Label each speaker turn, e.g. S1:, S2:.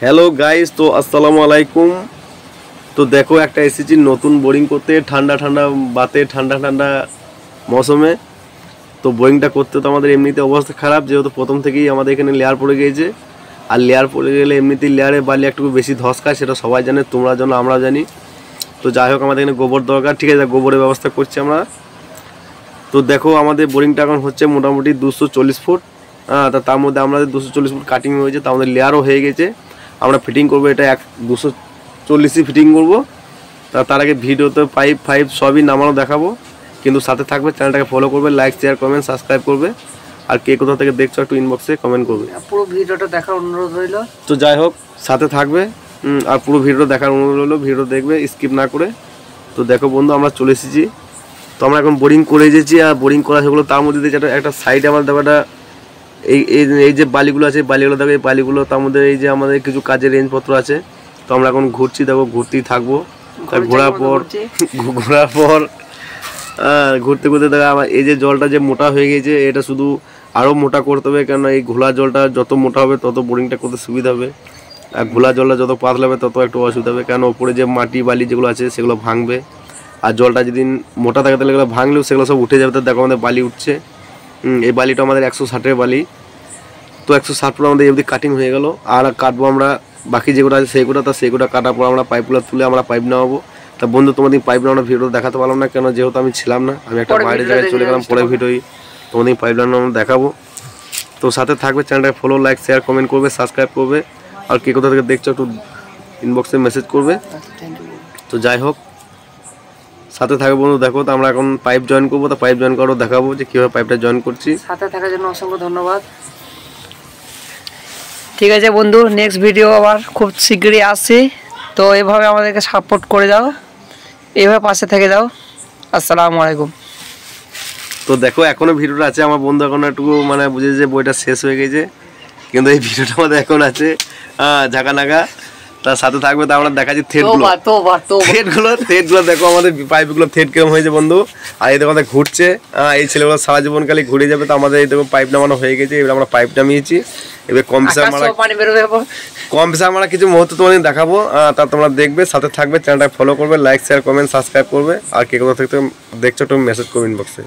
S1: Hello guys, তো আসসালামু আলাইকুম। তো দেখো একটা এসেছি নতুন বোরিং করতে, ঠান্ডা ঠান্ডা বাতে, ঠান্ডা ঠান্ডা মৌসুমে। তো বোরিংটা করতে তো আমাদের এমনিতে অবস্থা খারাপ, যেহেতু প্রথম থেকেই আমাদের এখানে লেয়ার পড়ে গিয়েছে। আর লেয়ার পড়ে গেলে এমনিতেই লেয়ারে বালি একটু বেশি ধস খায়, সেটা সবাই জানে, তোমরা জানো, আমরা জানি। তো যাই হোক, আমাদের এখানে গোবর দরকার, ঠিক আছে, গোবরের ব্যবস্থা করছি আমরা। তো দেখো আমাদের বোরিংটা এখন হচ্ছে মোটামুটি 240 ফুট। তার মধ্যে আমাদের 240 ফুট কাটিং হয়েছে, তার মধ্যে লেয়ারও হয়ে গেছে। আমরা ফিটিং করবো এটা 240ই ফিটিং করবো। তার আগে ভিডিওতে পাইপ ফাইপ সবই নামানো দেখাবো, কিন্তু সাথে থাকবে, চ্যানেলটাকে ফলো করবে, লাইক শেয়ার কমেন্ট সাবস্ক্রাইব করবে। আর কে কোথা থেকে দেখছো একটু ইনবক্সে কমেন্ট করবে।
S2: পুরো ভিডিওটা দেখার অনুরোধ রইল।
S1: তো যাই হোক, সাথে থাকবে আর পুরো ভিডিও দেখার অনুরোধ রইলো, ভিডিও দেখবে স্কিপ না করে। তো দেখো বন্ধু, আমরা চলে এসেছি। তো আমরা এখন বোরিং করে এসেছি, আর বোরিং করা সেগুলো তার মধ্যে যেটা একটা সাইডে আমার দেখাটা এই যে বালিগুলো আছে, বালিগুলো দেখো, এই বালিগুলো তার মধ্যে এই যে আমাদের কিছু কাজের রেঞ্জপত্র আছে। তো আমরা এখন ঘুরছি, দেখো ঘুরতেই থাকবো। ঘোরার পর ঘুরতে ঘুরতে দেখা আমার এই যে জলটা যে মোটা হয়ে গেছে, এটা শুধু আরও মোটা করতে হবে, কেননা এই ঘোলা জলটা যত মোটা হবে তত বোরিংটা করতে সুবিধা হবে। আর ঘোলা জলটা যত পাতলা হবে তত একটু অসুবিধা হবে, কেন ওপরে যে মাটি বালি যেগুলো আছে সেগুলো ভাঙবে। আর জলটা যদি মোটা থাকে তাহলে এগুলো ভাঙলেও সেগুলো সব উঠে যাবে। তো দেখো আমাদের বালি উঠছে। এই বালিটা আমাদের 160-এর বালি। তো 160 ফুট আমাদের এমনি কাটিং হয়ে গেল। আর কাটবো আমরা বাকি যেগুলো আছে সেইগুলো। তা সেইগুলো কাটার পর আমরা পাইপগুলো তুলে আমরা পাইপ নেওয়াবো। তা বন্ধু, তোমাদের পাইপ নেওয়ানো ভিডিও দেখাতে পারলাম না, কেন যেহেতু আমি ছিলাম না, আমি একটা বাইরের জায়গায় চলে গেলাম। পরে ভিডিওই তোমাদের পাইপ নেওয়ানো দেখাবো। তো সাথে থাকবে, চ্যানেলটাকে ফলো লাইক শেয়ার কমেন্ট করবে, সাবস্ক্রাইব করবে। আর কে কোথা থেকে দেখছো একটু ইনবক্সে মেসেজ করবে। তো যাই হোক, সাথে থাকবে বন্ধু। দেখো, তো আমরা এখন পাইপ জয়েন করবো। তো পাইপ জয়েন করো দেখাবো যে কীভাবে পাইপটা জয়েন করছি।
S2: সাথে থাকার জন্য অসংখ্য ধন্যবাদ। ঠিক আছে বন্ধু, নেক্সট ভিডিও আবার খুব শীঘ্রই আসছে। তো এভাবে আমাদেরকে সাপোর্ট করে দাও, এইভাবে পাশে থেকে দাও। আসসালামু আলাইকুম।
S1: তো দেখো, এখনো ভিডিওটা আছে। আমার বন্ধু এখন একটু মানে বুঝেছে যে বইটা শেষ হয়ে গেছে, কিন্তু এই ভিডিওটা আমাদের এখন আছে ঝাঁকা নাকা। তার সাথে থাকবে। তা আমরা দেখাচ্ছি থ্রেডগুলো দেখো, আমাদের পাইপগুলো থ্রেড কেমন হয়েছে বন্ধু। আর এই দেখো আমাদের ঘুরছে। এই ছেলেগুলো সারা জীবনকালে ঘুরে যাবে। তো আমাদের এই দেখো পাইপ নামানো হয়ে গেছে। এবার আমরা পাইপ নামিয়েছি। এবার কম পেশা আমরা কিছু মুহূর্ত তোমাদের দেখাবো, তা তোমরা দেখবে, সাথে থাকবে, চ্যানেলটা ফলো করবে, লাইক শেয়ার কমেন্ট সাবস্ক্রাইব করবে। আর কে কোথা থেকে দেখছো একটু মেসেজ করবে ইনবক্সে।